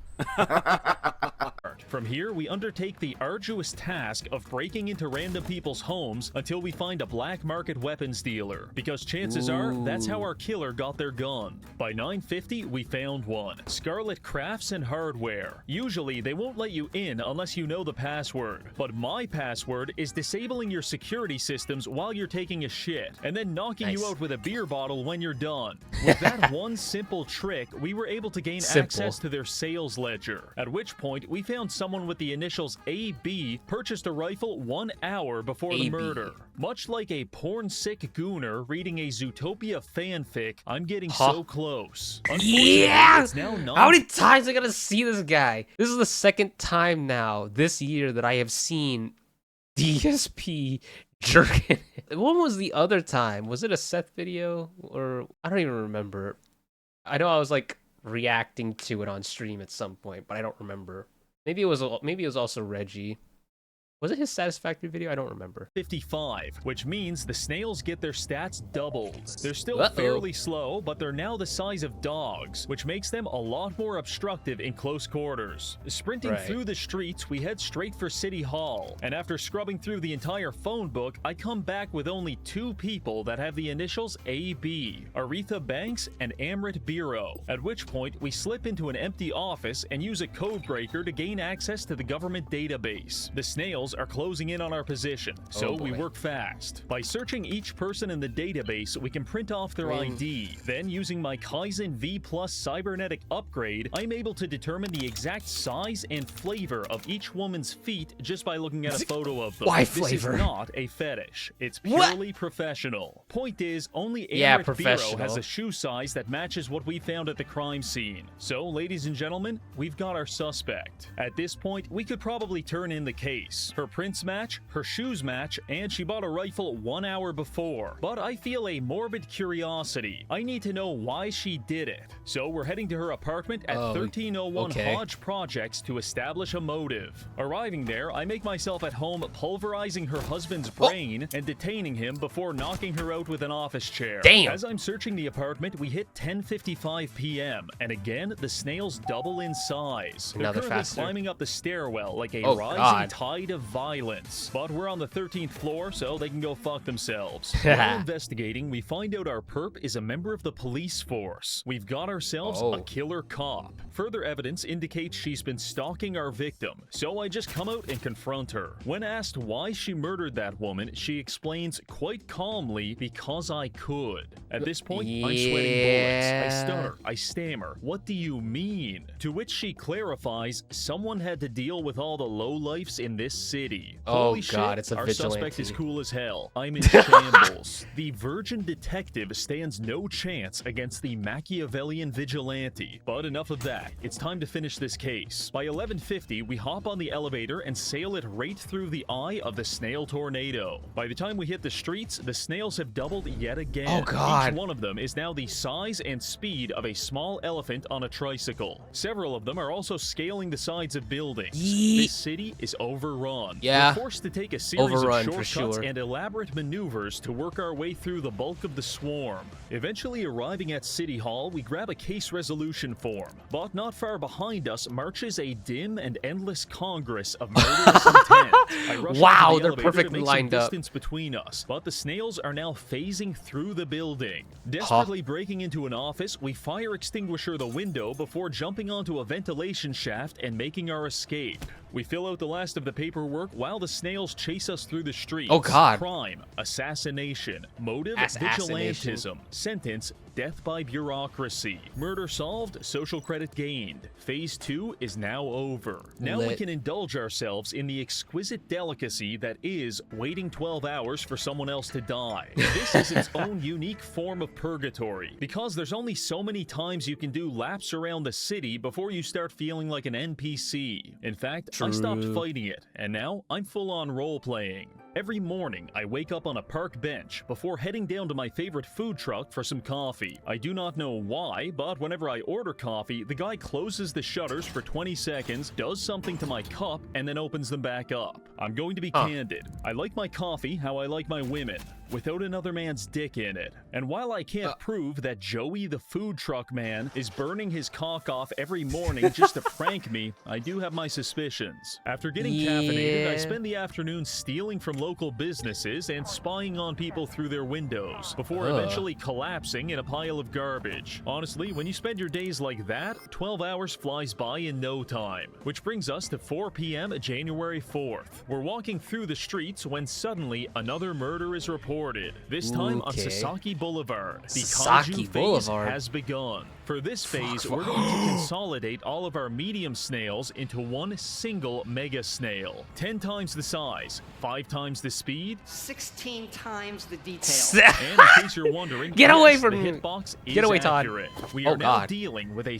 Speaker 2: From here, we undertake the arduous task of breaking into random people's homes until we find a black market weapons dealer, because chances are that's how our killer got their gun. By 9:50, we found one. Scarlet Crafts and Hardware. Usually, they won't let you in unless you know the password, but my password is disabling your security systems while you're taking a shit, and then knocking you
Speaker 1: Nice.
Speaker 2: out with a beer bottle when you're done. With that one simple trick, we were able to gain
Speaker 1: Simple.
Speaker 2: access to their sales ledger, at which point we found someone with the initials AB purchased a rifle 1 hour before the
Speaker 1: AB.
Speaker 2: murder. Much like a porn-sick gooner reading a Zootopia fanfic, I'm getting
Speaker 1: Huh?
Speaker 2: so close. Unfortunately,
Speaker 1: Yeah!
Speaker 2: it's now
Speaker 1: How many times I gotta see this guy? This is the second time now this year that I have seen DSP jerking. When was the other time? Was it a Seth video? Or I don't even remember. I know I was like reacting to it on stream at some point, but I don't remember. Maybe it was also Reggie. Was it his Satisfactory video? I don't remember.
Speaker 2: 55, which means the snails get their stats doubled. They're still
Speaker 1: Uh-oh.
Speaker 2: fairly slow, but they're now the size of dogs, which makes them a lot more obstructive in close quarters. Sprinting
Speaker 1: Right.
Speaker 2: through the streets, we head straight for City Hall, and after scrubbing through the entire phone book, I come back with only 2 people that have the initials AB, Aretha Banks and Amrit Biro, at which point we slip into an empty office and use a code breaker to gain access to the government database. The snails are closing in on our position, so we
Speaker 1: boy.
Speaker 2: work fast. By searching each person in the database, we can print off their ID. Then, using my Kaizen V Plus cybernetic upgrade, I'm able to determine the exact size and flavor of each woman's feet just by looking at a photo of them.
Speaker 1: Why
Speaker 2: This
Speaker 1: flavor?
Speaker 2: is not a fetish. It's
Speaker 1: What?
Speaker 2: purely professional. Point is, only
Speaker 1: Yeah,
Speaker 2: Eric Biro
Speaker 1: professional.
Speaker 2: has a shoe size that matches what we found at the crime scene. So, ladies and gentlemen, we've got our suspect. At this point, we could probably turn in the case. Her prints match, her shoes match, and she bought a rifle 1 hour before. But I feel a morbid curiosity. I need to know why she did it. So we're heading to her apartment at 1301
Speaker 1: okay.
Speaker 2: Hodge Projects to establish a motive. Arriving there, I make myself at home pulverizing her husband's brain and detaining him before knocking her out with an office chair.
Speaker 1: Damn.
Speaker 2: As I'm searching the apartment, we hit 10:55 p.m. and again, the Snails double in size. They're
Speaker 1: Another
Speaker 2: currently
Speaker 1: faster.
Speaker 2: climbing up the stairwell like a
Speaker 1: Oh,
Speaker 2: rising
Speaker 1: God.
Speaker 2: tide of violence. But we're on the 13th floor, so they can go fuck themselves. While investigating, we find out our perp is a member of the police force. We've got ourselves a killer cop. Further evidence indicates she's been stalking our victim, so I just come out and confront her. When asked why she murdered that woman, she explains quite calmly, because I could. At this point, I'm sweating bullets. I stutter. I stammer. What do you mean? To which she clarifies, someone had to deal with all the lowlifes in this city.
Speaker 1: Oh,
Speaker 2: Holy
Speaker 1: God,
Speaker 2: shit,
Speaker 1: it's a
Speaker 2: our suspect is
Speaker 1: vigilante.
Speaker 2: cool as hell. I'm in shambles. The virgin detective stands no chance against the Machiavellian vigilante. But enough of that. It's time to finish this case. By 11:50, we hop on the elevator and sail it right through the eye of the Snail tornado. By the time we hit the streets, the Snails have doubled yet again.
Speaker 1: Oh, God.
Speaker 2: Each one of them is now the size and speed of a small elephant on a tricycle. Several of them are also scaling the sides of buildings.
Speaker 1: Yeet.
Speaker 2: This city is overrun.
Speaker 1: Yeah.
Speaker 2: We're forced to take a series
Speaker 1: Overrun,
Speaker 2: of
Speaker 1: for
Speaker 2: shortcuts
Speaker 1: sure.
Speaker 2: and elaborate maneuvers to work our way through the bulk of the swarm. Eventually arriving at City Hall, we grab a case resolution form. But not far behind us marches a dim and endless congress of murderous intent. I rush
Speaker 1: Wow,
Speaker 2: into the
Speaker 1: they're
Speaker 2: elevator to
Speaker 1: perfectly
Speaker 2: make some
Speaker 1: lined up.
Speaker 2: distance between us, but the Snails are now phasing through the building. Desperately breaking into an office, we fire extinguisher the window before jumping onto a ventilation shaft and making our escape. We fill out the last of the paperwork while the Snails chase us through the streets.
Speaker 1: Oh, God.
Speaker 2: Crime, assassination, motive,
Speaker 1: Assassination.
Speaker 2: vigilantism, sentence, death by bureaucracy. Murder solved, social credit gained. Phase 2 is now over. Now we
Speaker 1: Lit.
Speaker 2: can indulge ourselves in the exquisite delicacy that is waiting 12 hours for someone else to die. This is its own unique form of purgatory, because there's only so many times you can do laps around the city before you start feeling like an NPC. In fact, I stopped
Speaker 1: True.
Speaker 2: fighting it, and now I'm full-on role-playing. Every morning, I wake up on a park bench before heading down to my favorite food truck for some coffee. I do not know why, but whenever I order coffee, the guy closes the shutters for 20 seconds, does something to my cup, and then opens them back up. I'm going to be candid. I like my coffee how I like my women, without another man's dick in it. And while I can't prove that Joey the food truck man is burning his cock off every morning just to prank me, I do have my suspicions. After getting caffeinated, I
Speaker 1: Yeah.
Speaker 2: spend the afternoon stealing from local businesses and spying on people through their windows, before eventually collapsing in a pile of garbage. Honestly, when you spend your days like that, 12 hours flies by in no time. Which brings us to 4 p.m. January 4th. We're walking through the streets when suddenly another murder is reported. This time on
Speaker 1: Okay.
Speaker 2: Sasaki Boulevard. The
Speaker 1: Sasaki
Speaker 2: kaiju phase
Speaker 1: Boulevard.
Speaker 2: has begun. For this phase, we're going to consolidate all of our medium snails into one single mega snail. 10 times the size, 5 times the speed,
Speaker 3: 16 times the detail.
Speaker 2: and in case you're wondering,
Speaker 1: Get away
Speaker 2: yes,
Speaker 1: from
Speaker 2: the
Speaker 1: me.
Speaker 2: hitbox is
Speaker 1: Get away, Todd.
Speaker 2: accurate. We
Speaker 1: Oh,
Speaker 2: are now
Speaker 1: God.
Speaker 2: dealing with a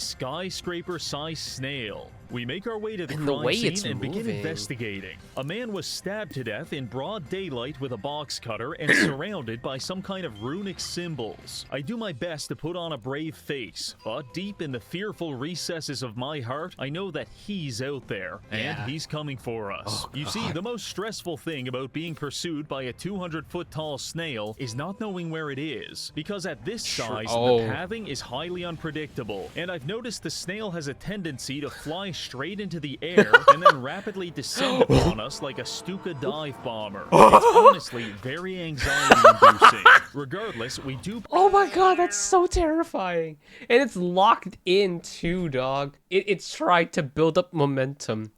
Speaker 2: skyscraper-sized snail. We make our way to the
Speaker 1: And the
Speaker 2: crime
Speaker 1: way
Speaker 2: scene
Speaker 1: it's
Speaker 2: and begin
Speaker 1: moving.
Speaker 2: investigating. A man was stabbed to death in broad daylight with a box cutter and surrounded by some kind of runic symbols. I do my best to put on a brave face, but deep in the fearful recesses of my heart, I know that he's out there, and
Speaker 1: Yeah.
Speaker 2: he's coming for us.
Speaker 1: Oh,
Speaker 2: You see, the most stressful thing about being pursued by a 200-foot-tall snail is not knowing where it is, because at this size,
Speaker 1: Oh.
Speaker 2: the pathing is highly unpredictable, and I've noticed the snail has a tendency to fly straight into the air and then rapidly descend upon us like a Stuka dive bomber. It's honestly very anxiety-inducing. Regardless, we do
Speaker 1: Oh my god, that's so terrifying. And it's locked in too, dog. It's trying to build up momentum.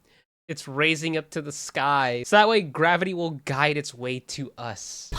Speaker 1: it's raising up to the sky. So that way gravity will guide its way to us.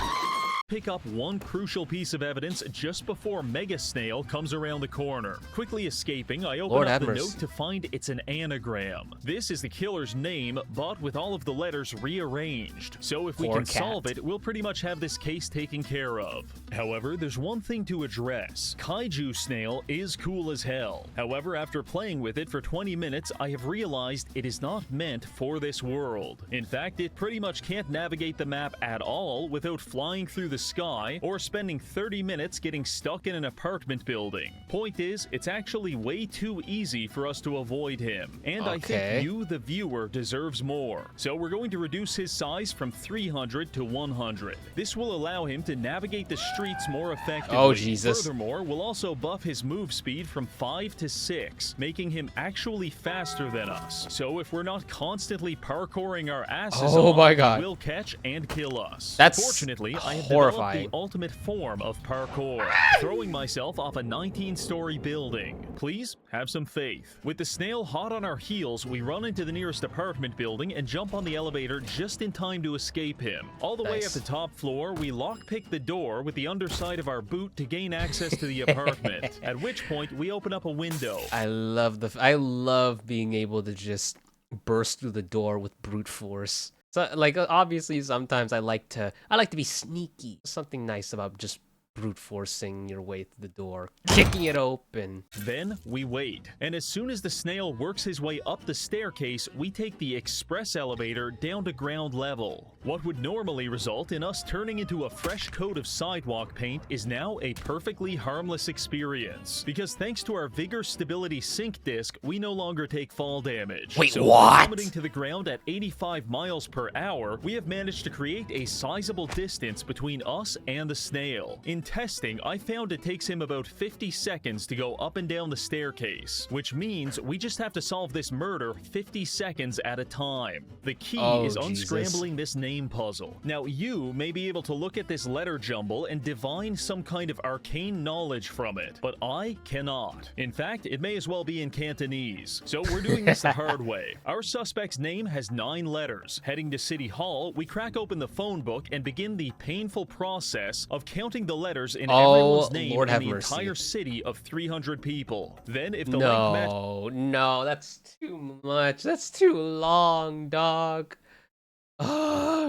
Speaker 2: Pick up one crucial piece of evidence just before Mega Snail comes around the corner. Quickly escaping, I open up the note to find it's an anagram. This is the killer's name, but with all of the letters rearranged. So if we can solve it, we'll pretty much have this case taken care of. However, there's one thing to address. Kaiju Snail is cool as hell. However, after playing with it for 20 minutes, I have realized it is not meant for this world. In fact, it pretty much can't navigate the map at all without flying through the sky or spending 30 minutes getting stuck in an apartment building. Point is, it's actually way too easy for us to avoid him, and I think you, the viewer, deserves more. So we're going to reduce his size from 300 to 100. This will allow him to navigate the streets more effectively.
Speaker 1: Oh, Jesus.
Speaker 2: Furthermore, we'll also buff his move speed from 5 to 6, making him actually faster than us. So if we're not constantly parkouring our asses off,
Speaker 1: my God,
Speaker 2: he will catch and kill us.
Speaker 1: That's
Speaker 2: Fortunately, I have
Speaker 1: horrifying.
Speaker 2: the ultimate form of parkour, throwing myself off a 19-story building. Please have some faith. With the snail hot on our heels, we run into the nearest apartment building and jump on the elevator just in time to escape him. All the way up the top floor, we lockpick the door with the underside of our boot to gain access to the apartment, at which point we open up a window.
Speaker 1: I love being able to just burst through the door with brute force. So, like, obviously, sometimes I like to be sneaky. Something nice about just brute forcing your way through the door, kicking it open.
Speaker 2: Then we wait, and as soon as the snail works his way up the staircase, we take the express elevator down to ground level. What would normally result in us turning into a fresh coat of sidewalk paint is now a perfectly harmless experience, because thanks to our Vigor Stability Sync disc, we no longer take fall damage.
Speaker 1: Wait,
Speaker 2: so
Speaker 1: what?
Speaker 2: Plummeting to the ground at 85 miles per hour, we have managed to create a sizable distance between us and the snail. In testing, I found it takes him about 50 seconds to go up and down the staircase, which means we just have to solve this murder 50 seconds at a time. The key is unscrambling this name puzzle. Now, you may be able to look at this letter jumble and divine some kind of arcane knowledge from it, but I cannot. In fact, it may as well be in Cantonese. So we're doing this the hard way. Our suspect's name has 9 letters. Heading to City Hall, we crack open the phone book and begin the painful process of counting the letters in everyone's name in the entire city of 300 people. Then, if the link match...
Speaker 1: No, that's too much. That's too long, dog.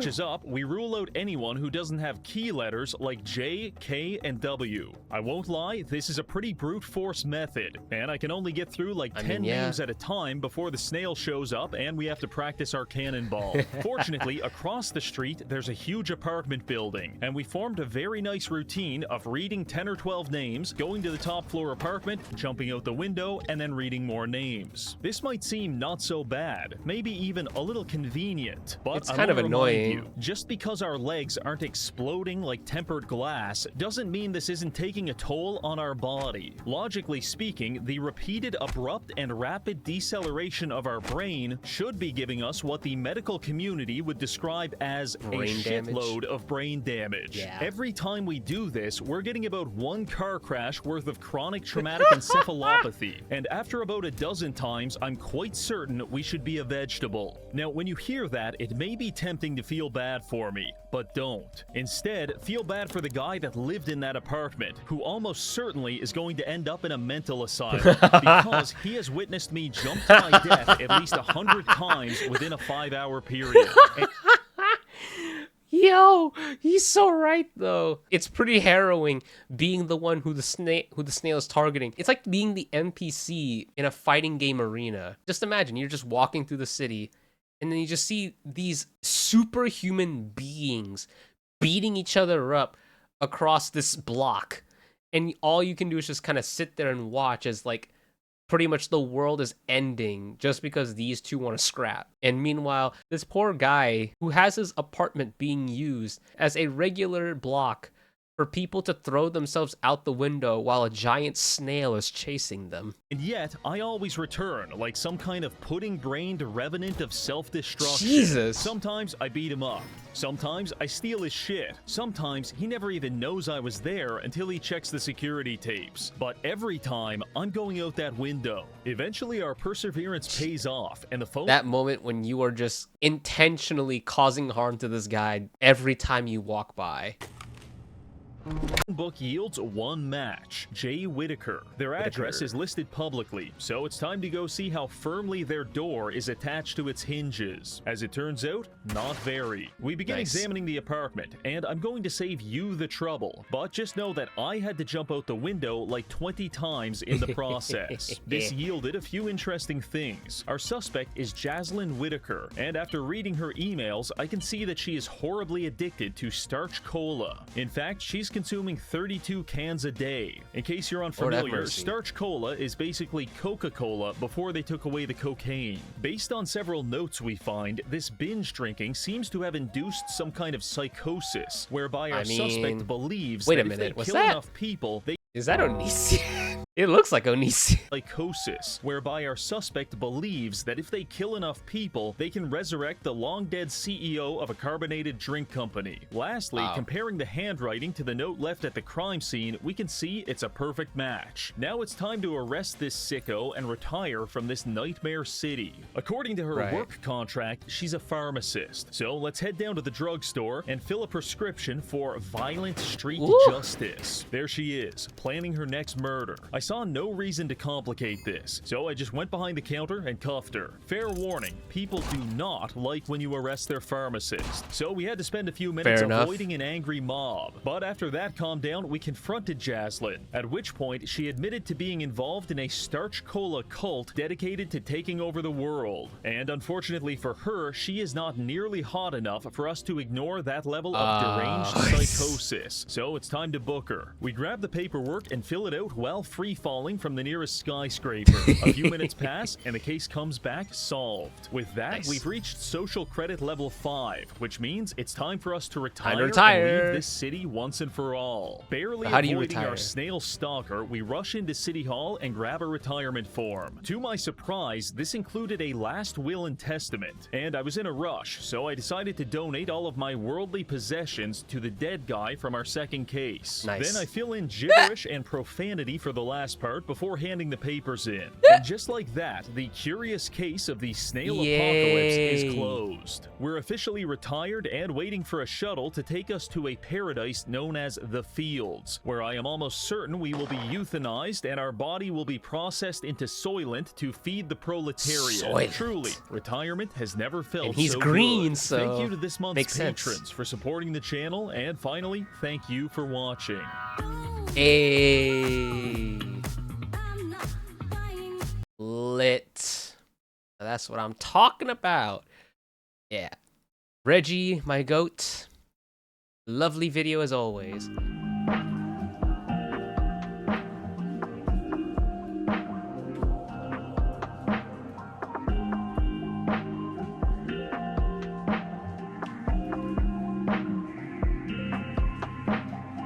Speaker 2: matches up, we rule out anyone who doesn't have key letters like J, K, and W. I won't lie, this is a pretty brute force method, and I can only get through like 10 names at a time before the snail shows up and we have to practice our cannonball. Fortunately, across the street, there's a huge apartment building, and we formed a very nice routine of reading 10 or 12 names, going to the top floor apartment, jumping out the window, and then reading more names. This might seem not so bad, maybe even a little convenient, but
Speaker 1: it's kind of annoying.
Speaker 2: Just because our legs aren't exploding like tempered glass doesn't mean this isn't taking a toll on our body. Logically speaking, the repeated abrupt and rapid deceleration of our brain should be giving us what the medical community would describe as a shitload of brain damage. Every time we do this, we're getting about 1 car crash worth of chronic traumatic encephalopathy, and after about a dozen times, I'm quite certain we should be a vegetable. Now, when you hear that, it may be tempting to feel bad for me, but don't. Instead, feel bad for the guy that lived in that apartment, who almost certainly is going to end up in a mental asylum, because he has witnessed me jump to my death at least 100 times within a 5-hour period.
Speaker 1: Yo, he's so right though. It's pretty harrowing being the one who the snail is targeting. It's like being the NPC in a fighting game arena. Just imagine you're just walking through the city, and then you just see these superhuman beings beating each other up across this block. And all you can do is just kind of sit there and watch as, like, pretty much the world is ending just because these two want to scrap. And meanwhile, this poor guy who has his apartment being used as a regular block for people to throw themselves out the window while a giant snail is chasing them.
Speaker 2: And yet, I always return, like some kind of pudding-brained revenant of self-destruction.
Speaker 1: Jesus.
Speaker 2: Sometimes I beat him up. Sometimes I steal his shit. Sometimes he never even knows I was there until he checks the security tapes. But every time, I'm going out that window. Eventually, our perseverance pays off, and the phone...
Speaker 1: That moment when you are just intentionally causing harm to this guy every time you walk by.
Speaker 2: book yields one match, Jay Whitaker. Their address is listed publicly, so it's time to go see how firmly their door is attached to its hinges. As it turns out, not very. We begin examining the apartment, and I'm going to save you the trouble, but just know that I had to jump out the window like 20 times in the process. This yielded a few interesting things. Our suspect is Jaslyn Whitaker, and after reading her emails, I can see that she is horribly addicted to starch cola. In fact, she's consuming 32 cans a day. In case you're unfamiliar, starch cola is basically Coca-Cola before they took away the cocaine. Based on several notes we find, this binge drinking seems to have induced some kind of psychosis, whereby our suspect believes that if they kill enough people, they...
Speaker 1: Is that Onision? It looks like Onision.
Speaker 2: Psychosis, whereby our suspect believes that if they kill enough people, they can resurrect the long-dead CEO of a carbonated drink company. Lastly, comparing the handwriting to the note left at the crime scene, we can see it's a perfect match. Now it's time to arrest this sicko and retire from this nightmare city. According to her work contract, she's a pharmacist. So let's head down to the drugstore and fill a prescription for violent street justice. There she is, planning her next murder. I saw no reason to complicate this, so I just went behind the counter and cuffed her. Fair warning, people do not like when you arrest their pharmacist, so we had to spend a few minutes avoiding an angry mob. But after that calmed down, we confronted Jaslyn, at which point she admitted to being involved in a starch cola cult dedicated to taking over the world. And unfortunately for her, she is not nearly hot enough for us to ignore that level of deranged psychosis, so it's time to book her. We grab the paperwork and fill it out while free-falling from the nearest skyscraper. A few minutes pass, and the case comes back solved. With that, we've reached social credit level 5, which means it's time for us to retire and leave this city once and for all. Barely avoiding our snail stalker, we rush into City Hall and grab a retirement form. To my surprise, this included a last will and testament, and I was in a rush, so I decided to donate all of my worldly possessions to the dead guy from our second case. Then I fill in gibberish and profanity for the last part before handing the papers in. And just like that, the curious case of the snail apocalypse is closed. We're officially retired and waiting for a shuttle to take us to a paradise known as the Fields, where I am almost certain we will be euthanized and our body will be processed into Soylent to feed the proletariat. Truly, retirement has never felt
Speaker 1: and he's
Speaker 2: so
Speaker 1: green,
Speaker 2: good.
Speaker 1: so
Speaker 2: thank you to this month's patrons
Speaker 1: sense.
Speaker 2: for supporting the channel, and finally, thank you for watching.
Speaker 1: Lit. That's what I'm talking about. Yeah. Reggie, my goat. Lovely video as always.